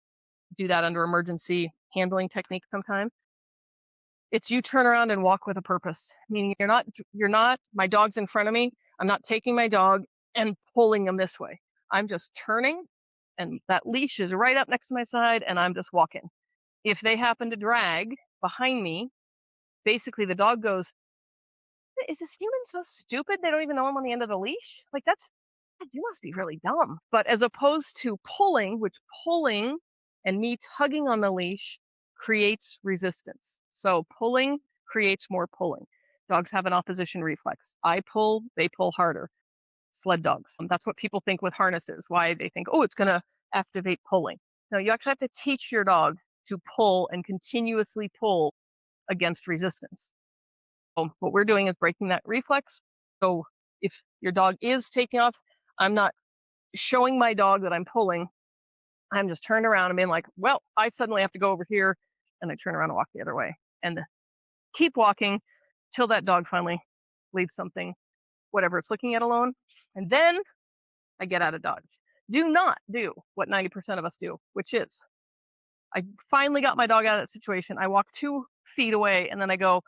do that under emergency handling technique sometimes. It's you turn around and walk with a purpose. Meaning you're not my dog's in front of me. I'm not taking my dog and pulling him this way. I'm just turning and that leash is right up next to my side and I'm just walking. If they happen to drag behind me, basically the dog goes, "Is this human so stupid they don't even know I'm on the end of the leash?" Like you must be really dumb. But as opposed to pulling, which pulling and me tugging on the leash creates resistance. So pulling creates more pulling. Dogs have an opposition reflex. I pull, they pull harder. Sled dogs. That's what people think with harnesses, why they think, oh, it's going to activate pulling. No, you actually have to teach your dog to pull and continuously pull against resistance. So what we're doing is breaking that reflex. So if your dog is taking off, I'm not showing my dog that I'm pulling. I'm just turned around and being like, well, I suddenly have to go over here. And I turn around and walk the other way and keep walking till that dog finally leaves something, whatever it's looking at alone. And then I get out of dodge. Do not do what 90% of us do, which is I finally got my dog out of that situation. I walk 2 feet away and then I go,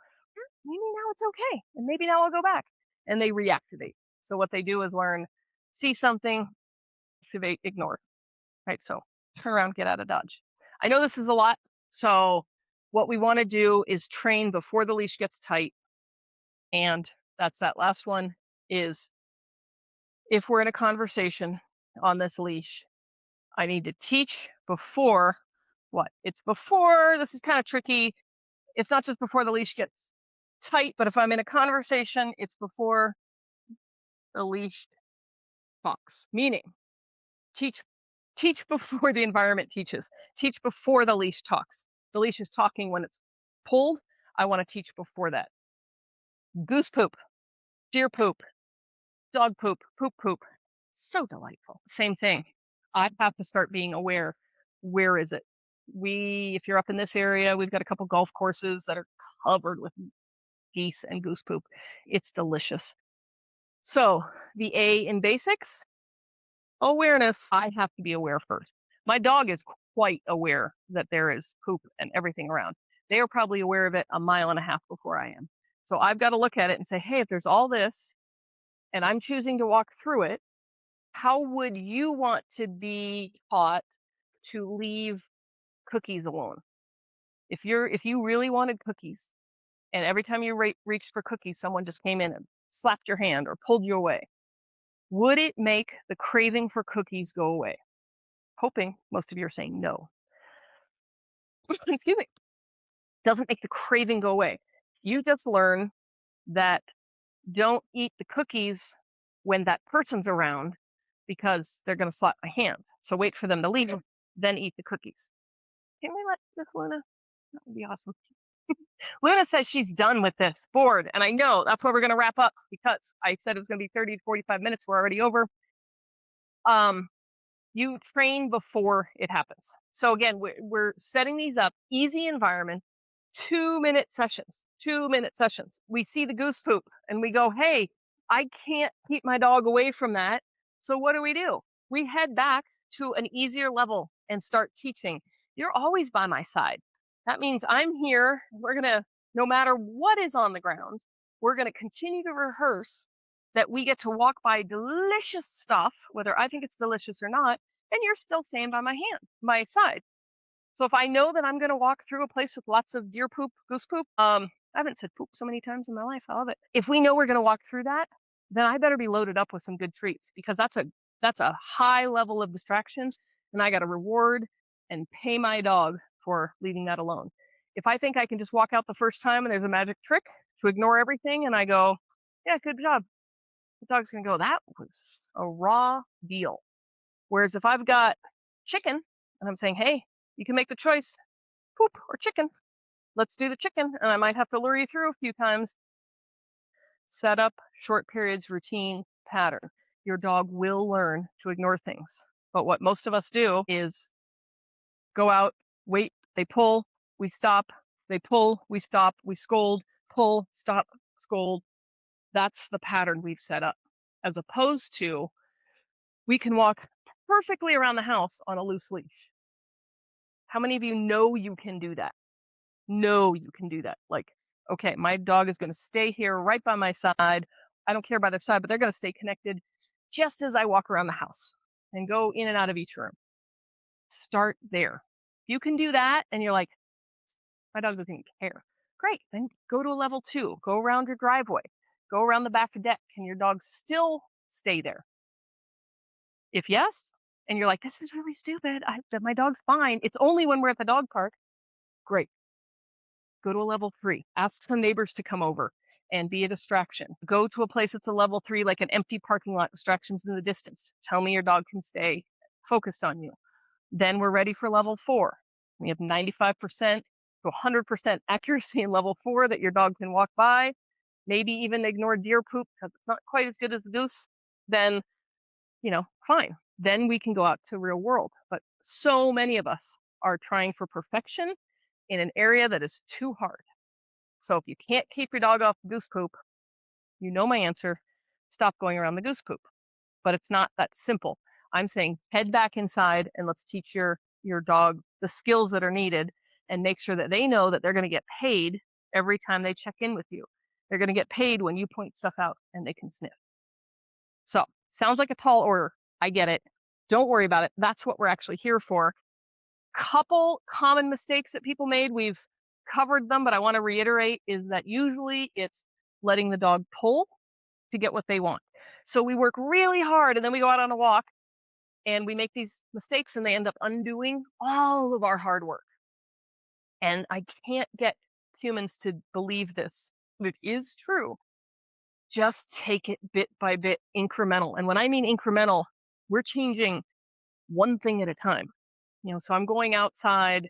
maybe now it's okay. And maybe now I'll go back. And they reactivate. So what they do is learn, see something, activate, ignore. Right. So turn around, get out of dodge. I know this is a lot. So what we want to do is train before the leash gets tight. And that's that last one is if we're in a conversation on this leash, I need to teach before what? It's before, this is kind of tricky. It's not just before the leash gets tight, but if I'm in a conversation, it's before the leash talks. Meaning, teach teach before the environment teaches. Teach before the leash talks. The leash is talking when it's pulled. I want to teach before that. Goose poop, deer poop, dog poop, poop poop. So delightful. Same thing. I have to start being aware. Where is it? If you're up in this area, we've got a couple golf courses that are covered with geese and goose poop. It's delicious. So the A in basics, awareness. I have to be aware first. My dog is quite aware that there is poop and everything around. They are probably aware of it a mile and a half before I am. So I've got to look at it and say, hey, if there's all this and I'm choosing to walk through it, how would you want to be taught to leave cookies alone? If you really wanted cookies and every time you reached for cookies, someone just came in and slapped your hand or pulled you away, would it make the craving for cookies go away? Hoping most of you are saying no. Excuse me. Doesn't make the craving go away. You just learn that don't eat the cookies when that person's around because they're going to slap my hand. So wait for them to leave, then eat the cookies. Can we let Miss Luna? That would be awesome. Luna says she's done with this, bored. And I know that's where we're going to wrap up because I said it was going to be 30 to 45 minutes. We're already over. You train before it happens. So again, we're setting these up, easy environment, 2-minute sessions, 2-minute sessions. We see the goose poop and we go, hey, I can't keep my dog away from that. So what do? We head back to an easier level and start teaching. You're always by my side. That means I'm here. No matter what is on the ground, we're going to continue to rehearse that we get to walk by delicious stuff, whether I think it's delicious or not, and you're still staying by my side. So if I know that I'm going to walk through a place with lots of deer poop, goose poop, I haven't said poop so many times in my life. I love it. If we know we're going to walk through that, then I better be loaded up with some good treats because that's a high level of distractions, and I got to reward and pay my dog for leaving that alone. If I think I can just walk out the first time and there's a magic trick to ignore everything, and I go, yeah, good job, the dog's going to go, that was a raw deal. Whereas if I've got chicken and I'm saying, hey, you can make the choice, poop or chicken. Let's do the chicken. And I might have to lure you through a few times. Set up short periods, routine, pattern. Your dog will learn to ignore things. But what most of us do is go out, wait, they pull, we stop, they pull, we stop, we scold, pull, stop, scold. That's the pattern we've set up. As opposed to, we can walk perfectly around the house on a loose leash. How many of you know you can do that? Know you can do that. Like, okay, my dog is going to stay here right by my side. I don't care by their side, but they're going to stay connected just as I walk around the house and go in and out of each room. Start there. If you can do that and you're like, my dog doesn't care. Great. Then go to a level 2. Go around your driveway. Go around the back deck. Can your dog still stay there? If yes, and you're like, this is really stupid. My dog's fine. It's only when we're at the dog park. Great. Go to a level 3. Ask some neighbors to come over and be a distraction. Go to a place that's a level 3, like an empty parking lot, distractions in the distance. Tell me your dog can stay focused on you. Then we're ready for level 4. We have 95% to 100% accuracy in level 4 that your dog can walk by, maybe even ignore deer poop because it's not quite as good as the goose. Then, fine. Then we can go out to real world. But so many of us are trying for perfection in an area that is too hard. So if you can't keep your dog off goose poop, you know my answer. Stop going around the goose poop. But it's not that simple. I'm saying head back inside and let's teach your dog the skills that are needed and make sure that they know that they're going to get paid every time they check in with you. They're going to get paid when you point stuff out and they can sniff. So sounds like a tall order. I get it. Don't worry about it. That's what we're actually here for. Couple common mistakes that people made, we've covered them, but I want to reiterate is that usually it's letting the dog pull to get what they want. So we work really hard and then we go out on a walk and we make these mistakes and they end up undoing all of our hard work. And I can't get humans to believe this, but it is true. Just take it bit by bit, incremental. And when I mean incremental, we're changing one thing at a time. So I'm going outside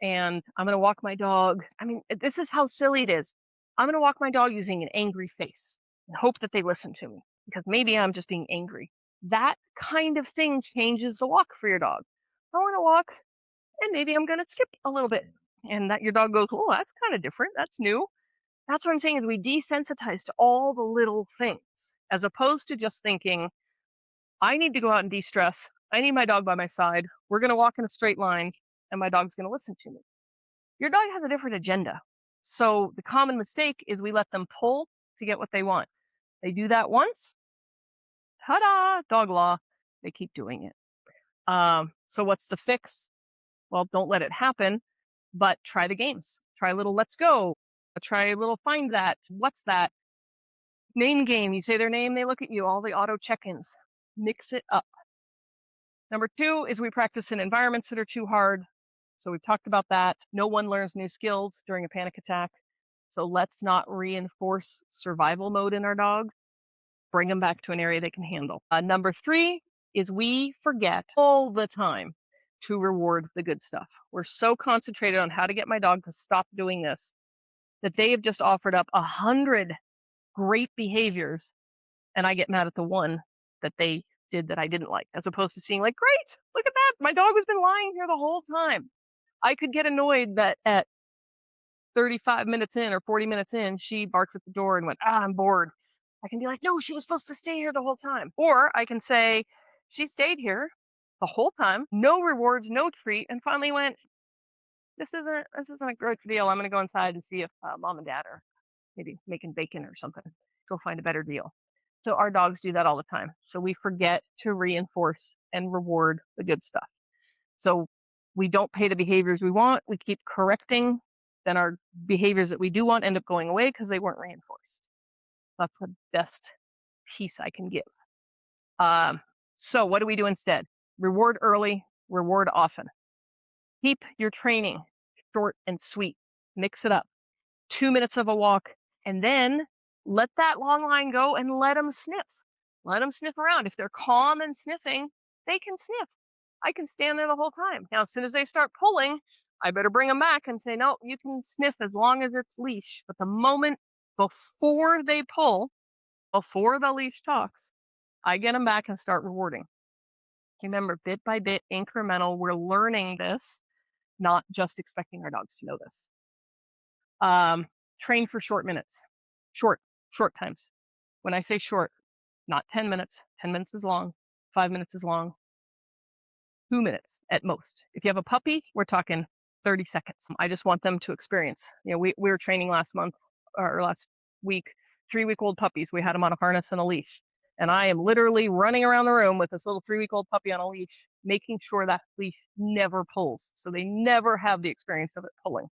and I'm going to walk my dog. I mean, this is how silly it is. I'm going to walk my dog using an angry face and hope that they listen to me because maybe I'm just being angry. That kind of thing changes the walk for your dog. I want to walk and maybe I'm going to skip a little bit. And that your dog goes, oh, that's kind of different. That's new. That's what I'm saying is we desensitize to all the little things as opposed to just thinking, I need to go out and de-stress. I need my dog by my side. We're going to walk in a straight line and my dog's going to listen to me. Your dog has a different agenda. So the common mistake is we let them pull to get what they want. They do that once, ta-da, dog law. They keep doing it. So what's the fix? Well, don't let it happen, but try the games. Try a little let's go. Try a little find that. What's that? Name game. You say their name, they look at you. All the auto check-ins. Mix it up. Number 2 is we practice in environments that are too hard. So we've talked about that. No one learns new skills during a panic attack. So let's not reinforce survival mode in our dog. Bring them back to an area they can handle. Number 3 is we forget all the time to reward the good stuff. We're so concentrated on how to get my dog to stop doing this that they have just offered up 100 great behaviors, and I get mad at the one that they did that I didn't like, as opposed to seeing like, great, look at that. My dog has been lying here the whole time. I could get annoyed that at 35 minutes in or 40 minutes in, she barks at the door and went, I'm bored. I can be like, no, she was supposed to stay here the whole time. Or I can say, she stayed here the whole time, no rewards, no treat, and finally went, this isn't a great deal. I'm gonna go inside and see if mom and dad are maybe making bacon or something. Go find a better deal. So our dogs do that all the time. So we forget to reinforce and reward the good stuff. So we don't pay the behaviors we want. We keep correcting. Then our behaviors that we do want end up going away because they weren't reinforced. That's the best piece I can give. So what do we do instead? Reward early, reward often. Keep your training short and sweet. Mix it up. 2 minutes of a walk, and then let that long line go and let them sniff. Let them sniff around. If they're calm and sniffing, they can sniff. I can stand there the whole time. Now, as soon as they start pulling, I better bring them back and say, no, you can sniff as long as it's leash. But the moment before they pull, before the leash talks, I get them back and start rewarding. Remember, bit by bit, incremental, we're learning this, not just expecting our dogs to know this. Train for short minutes. Short, short times. When I say short, not 10 minutes. 10 minutes is long. 5 minutes is long. 2 minutes at most. If you have a puppy, we're talking 30 seconds. I just want them to experience. We were training last month or last week, 3-week-old puppies. We had them on a harness and a leash. And I am literally running around the room with this little 3-week-old puppy on a leash, making sure that leash never pulls. So they never have the experience of it pulling.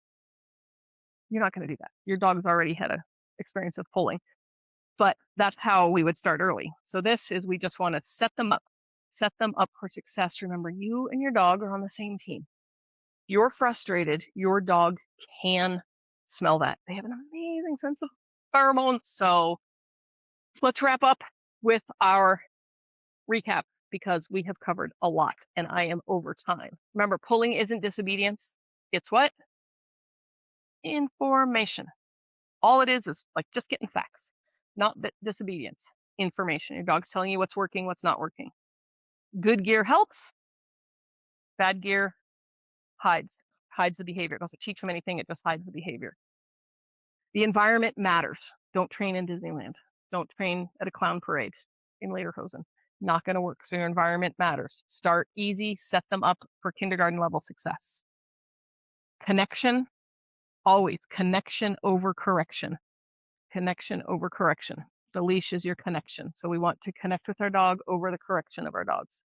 You're not going to do that. Your dog's already had an experience of pulling. But that's how we would start early. So this is we just want to set them up for success. Remember, you and your dog are on the same team. You're frustrated, your dog can smell that. They have an amazing sense of pheromones. So let's wrap up with our recap because we have covered a lot and I am over time. Remember, pulling isn't disobedience. It's what? Information. All it is like just getting facts, not disobedience. Information. Your dog's telling you what's working, what's not working. Good gear helps. Bad gear hides the behavior. It doesn't teach them anything. It just hides the behavior. The environment matters. Don't train in Disneyland. Don't train at a clown parade in Lederhosen. Not going to work. So your environment matters. Start easy. Set them up for kindergarten level success. Connection. Always connection over correction. Connection over correction. The leash is your connection. So we want to connect with our dog over the correction of our dogs.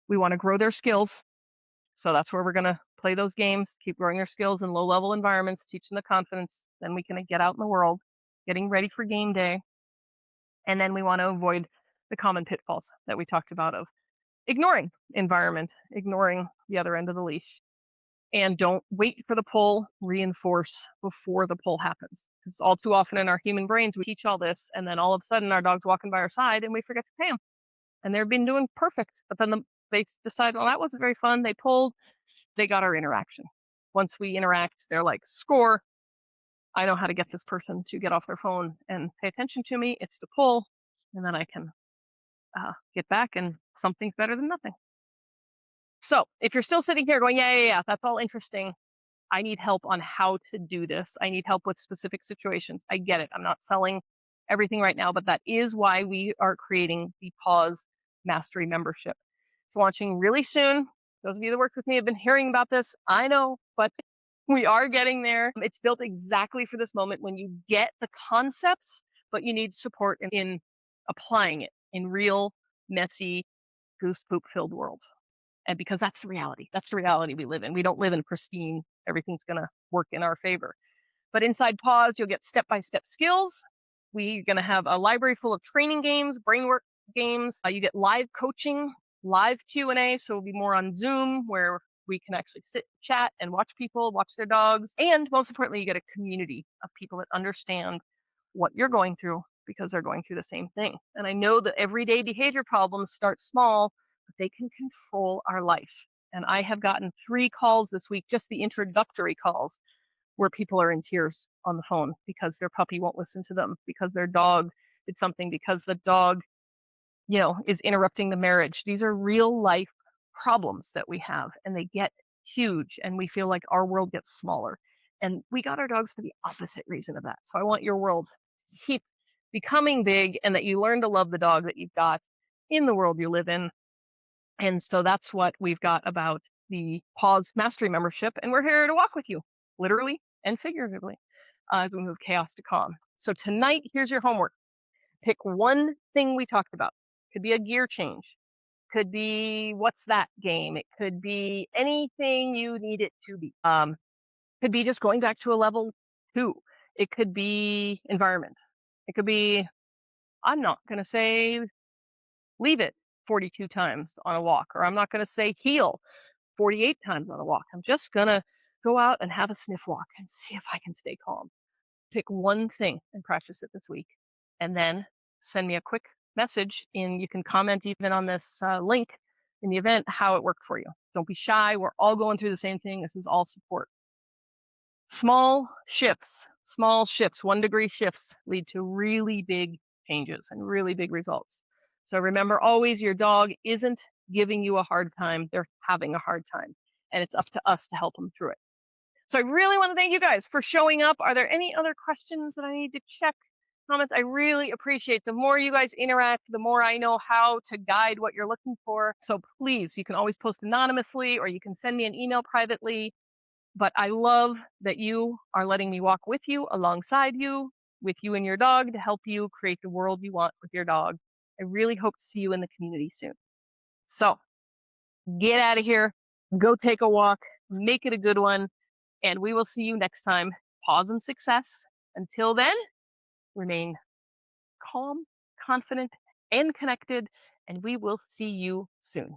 We want to grow their skills. So that's where we're going to play those games, keep growing their skills in low-level environments, teach them the confidence. Then we can get out in the world, getting ready for game day. And then we want to avoid the common pitfalls that we talked about of ignoring environment, ignoring the other end of the leash. And don't wait for the pull, reinforce before the pull happens. Because all too often in our human brains, we teach all this, and then all of a sudden our dog's walking by our side and we forget to pay them. And they've been doing perfect. But then they decide, well, that wasn't very fun. They pulled, they got our interaction. Once we interact, they're like, score, I know how to get this person to get off their phone and pay attention to me. It's to pull, and then I can get back, and something's better than nothing. So if you're still sitting here going, yeah, yeah, yeah, that's all interesting. I need help on how to do this. I need help with specific situations. I get it. I'm not selling everything right now, but that is why we are creating the Pause Mastery membership. It's launching really soon. Those of you that work with me have been hearing about this. I know, but we are getting there. It's built exactly for this moment when you get the concepts, but you need support in applying it in real, messy, goose poop filled worlds. And because that's the reality. That's the reality we live in. We don't live in pristine, everything's going to work in our favor. But inside Pause, you'll get step-by-step skills. We're going to have a library full of training games, brainwork games. You get live coaching, live Q&A. So it'll be more on Zoom where we can actually sit, chat, and watch people, watch their dogs. And most importantly, you get a community of people that understand what you're going through because they're going through the same thing. And I know that everyday behavior problems start small, but they can control our life. And I have gotten 3 calls this week, just the introductory calls, where people are in tears on the phone because their puppy won't listen to them, because their dog did something, because the dog, is interrupting the marriage. These are real life problems that we have, and they get huge, and we feel like our world gets smaller. And we got our dogs for the opposite reason of that. So I want your world to keep becoming big and that you learn to love the dog that you've got in the world you live in. And so that's what we've got about the Pause Mastery membership. And we're here to walk with you, literally and figuratively, as we move chaos to calm. So tonight, here's your homework. Pick one thing we talked about. Could be a gear change. Could be what's that game. It could be anything you need it to be. Could be just going back to a level 2. It could be environment. It could be, I'm not going to say leave it 42 times on a walk, or I'm not going to say heel 48 times on a walk. I'm just going to go out and have a sniff walk and see if I can stay calm. Pick one thing and practice it this week. And then send me a quick message, and you can comment even on this link in the event how it worked for you. Don't be shy. We're all going through the same thing. This is all support. Small shifts, 1-degree shifts lead to really big changes and really big results. So remember always, your dog isn't giving you a hard time. They're having a hard time, and it's up to us to help them through it. So I really want to thank you guys for showing up. Are there any other questions that I need to check? Comments? I really appreciate the more you guys interact, the more I know how to guide what you're looking for. So please, you can always post anonymously or you can send me an email privately. But I love that you are letting me walk with you, alongside you, with you and your dog to help you create the world you want with your dog. I really hope to see you in the community soon. So get out of here, go take a walk, make it a good one, and we will see you next time. Pause and success. Until then, remain calm, confident, and connected, and we will see you soon.